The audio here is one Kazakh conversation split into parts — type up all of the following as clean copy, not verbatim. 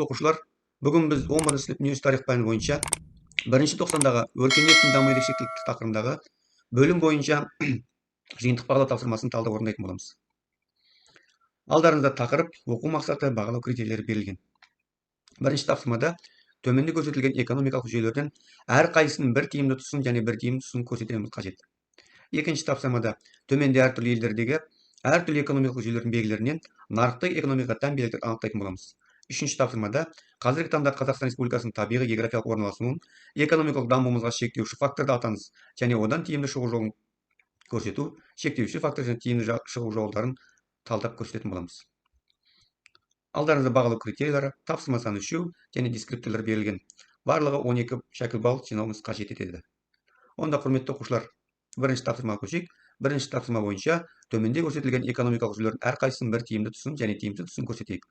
Оқушылар, бүгін біз 10 сынып дүниежүзілік тарих пәні бойынша 1-тоқсандағы өркениеттің даму ерекшеліктері тақырыбындағы бөлім бойынша жиынтық бағалау тапсырмасын талдап орындайтын боламыз. Алдарыңызда тақырып, оқу мақсаты, бағалау критерийлері берілген. Бірінші тапсырмада төменде көрсетілген экономикалық жүйелерден әрқайсының бір тиімді тұсын және бір тиімді тұсын көрсетуіміз қажет. Екінші тапсырмада төменде әртүрлі елдердегі әртүрлі экономикалық жүйелердің белгілерінен нарықтық экономикаға тән белгілерді анықтайтын боламыз. Үшінші тапсырмада қазіргі таңда Қазақстан Республикасының табиғи географиялық орналасуын, экономикалық дамуымызға шектеуші факторды атаңыз және одан тиімді шығу жолын көрсету, шектеуші фактор және тиімді шығу жолдарын талдап көрсететін боламыз. Алдарыңызда бағалау критерийлері, тапсырма саны 3 және дескрипторлар берілген. Барлығы 12 шәкірт балл жинауымыз қажет етеді. Онда құрметті оқушылар, бірінші тапсырмаға көшейік. Бірінші тапсырма бойынша төменде көрсетілген экономикалық жүйелердің әрқайсының бір тиімді тұсын және тиімсіз тұсын көрсетейік.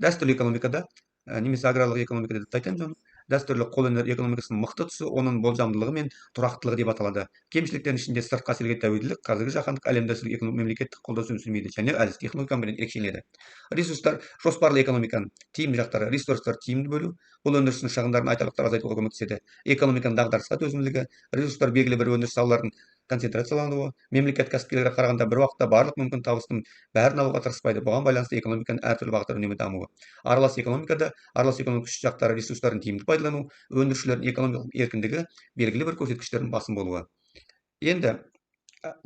Дәстүрлі экономикада, немесе аграрлық экономикада деп айтамыз оны, дәстүрлі қолөнер экономикасының мықты тұсы оның болжамдылығы мен тұрақтылығы деп аталады. Кемшіліктердің ішінде сыртқы әсерге тәуелділік, қазіргі жаһандық әлемдік мемлекеттік қолдау сүрмейді және әлсіз технологиямен ерекшеленеді. Ресурстар, жоспарлы экономиканың тиімді жақтары: ресурстар тиімді бөлу, бұл өндірістің шығындарын айтарлықтай азайтуға көмектеседі. Экономиканың дағдарысқа төзімділігі, ресурстар белгілі бір өндіріс салаларының концентрациялануы, мемлекет кәсіпкерлерге қарағанда бір уақытта барлық мүмкін табыстың бәрін алуға тырыспайды. Бұған байланысты экономиканың әртүрлі бағыттар үнемі дамуы. Аралас экономикада аралас экономика үш жақтары: ресурстарын тиімді пайдалану, өндірушілердің экономикалық еркіндігі, белгілі бір көрсеткіштердің басым болуы. Енді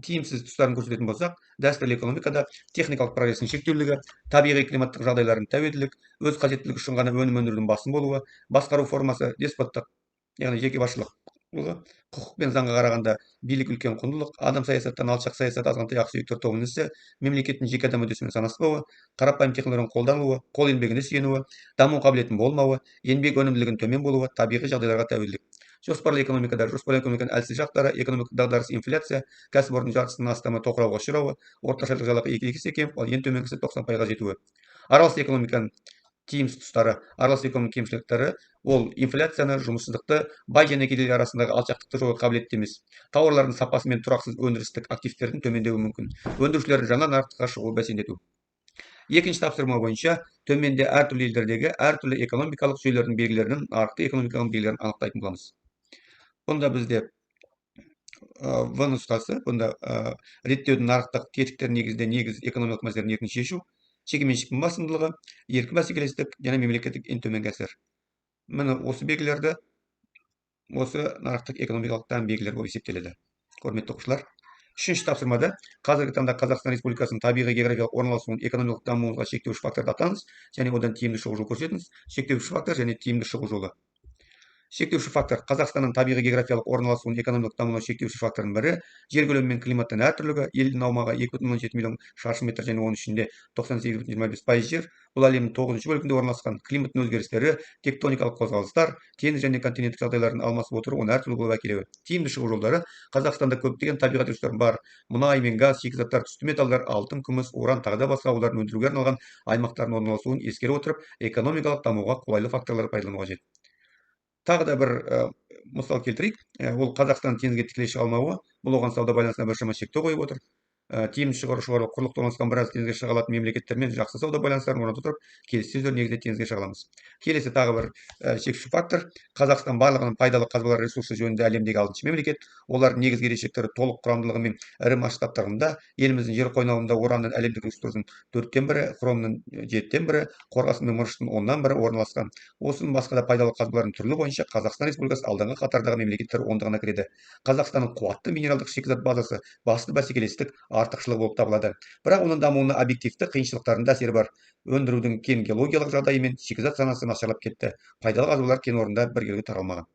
тиімсіз тұстарын көрсететін болсақ, дәстүрлі экономикада техникалық прогрестің шектеулілігі, табиғи климаттық жағдайлардың тәуелділік, өз қажеттілігі үшін ғана өнім өндірудің басым болуы, басқару формасы деспоттық, яғни жеке басшылық, құқық пен заңға қарағанда билік үлкен құндылық, адам саясаттан алшақ саясат азғантай ақсүйектер тобының ісі, мемлекеттің жеке адам мүддесімен санаспауы, қарапайым технологияның қолданылуы, қол еңбегіне сүйенуі, даму қабілетінің болмауы, еңбек өнімділігінің төмен болуы, табиғи жағдайларға тәуелділік. Жоспарлы экономикада жоспарлы экономиканың әлсіз жақтары: экономикалық дағдарыс, инфляция, кәсіпорын жартысынан астамы тоқырауға ұшырауы, орташа жалақы 2 есе кеміп, ал ең төменгісі 90%-ға жетуі. Аралас экономиканың тиімсіз тұстары: аралас экономика кемшіліктері ол инфляцияны, жұмыссыздықты, бай және кедей арасындағы алшақтықты жоюға қабілетті емес. Тауарлардың сапасы мен тұрақсыз өндірістік активтердің төмендеуі мүмкін. Өндірушілердің жаңа нарыққа шығуы бәсеңдету. Екінші тапсырма бойынша төменде әртүрлі елдердегі әртүрлі экономикалық жүйелердің белгілерінің нарықтық экономикалық белгілерін анықтайтын боламыз. Бұнда бізде В нұсқасы, бұнда реттеудің нарықтық тетіктер негізде экономикалық мәселелердің еркін шешу, жекеменшіктің басымдылығы, еркін бәсекелестік және мемлекеттік ең төменгі әсер. Міне осы белгілерді осы нарықтық экономикалық тән белгілер болып есептеледі. Құрметті оқушылар, үшінші тапсырмада қазіргі таңда Қазақстан Республикасының табиғи географиялық орналасуын, экономикалық дамуымызға шектеуші факторды атаңыз және одан тиімді шығу жолын көрсетіңіз. Шектеуші фактор және тиімді шығу жолы. Шектеуші фактор: Қазақстанның табиғи географиялық орналасуын, экономикалық дамуына шектеуші фактордың бірі жер көлемі мен климаттың әртүрлігі. Елдің аумағы 2,17 миллион шаршы метр және оның ішінде 98,25% жер. Бұл әлемнің 9-шы бөлігінде орналасқан. Климаттың өзгерістері, тектоникалық қозғалыстар, теңіз және континенттік жағдайлардың алмасып отыруы оны әртүрлі болып әкелуі. Тиімді шығу жолдары: Қазақстанда көптеген табиғат ресурстары бар. Мұнай мен газ, шикізаттар, түсті металдар, алтын, күміс, уран, тағы да басқа олардың өндіруге арналған аймақтардың орналасуын ескере отырып, экономикалық дамуға қолайлы факторлар пайдалану қажет. Тағы да бір мысал келтірейік. Ол Қазақстан теңізге тікелей шыға алмауы, бұл оған сауда байланысына біршама шектеу қойып отыр. Тиімді шығару құрлықта орналасқан біраз теңізге шыға алатын мемлекеттермен жақсы сауда байланыстарын орната отырып, келіссөздер негізінде теңізге шыға аламыз. Келесі тағы бір шекуші фактор: Қазақстан барлығының пайдалы қазбалар ресурсы жөнінде әлемдегі 6-шы мемлекет. Олардың негізгі ерекшеліктері толық құрамдылығы мен ірі масштабтарында. Еліміздің жер қойнауында уранның әлемдік ресурстың 4-тен бірі, хромның 7-тен бірі, қорғасын мен мырыштың 10-нан бірі орналасқан. Осының басқа да пайдалы қазбалардың түрлі бойынша Қазақстан Республикасы алдыңғы қатардағы мемлекеттер ондығына кіреді. Қазақстанның қуатты минералдық шикізат базасы басты бәсекелестік артықшылығы болып табылады. Бірақ оның дамуына объективті қиыншылықтардың да әсері бар. Өндірудің кен геологиялық жағдайы мен шикізат санасы нашарлап кетті. Пайдалы қазбалар кен орнында біркелкі таралмаған.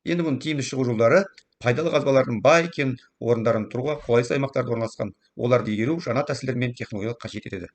Енді бұның тиімді шығу жолдары: пайдалы қазбалардың бай кен орындарын тұруға қолайсыз аймақтарда орналасқан. Оларды игеру жаңа тәсілдер мен технологиялар қажет етеді.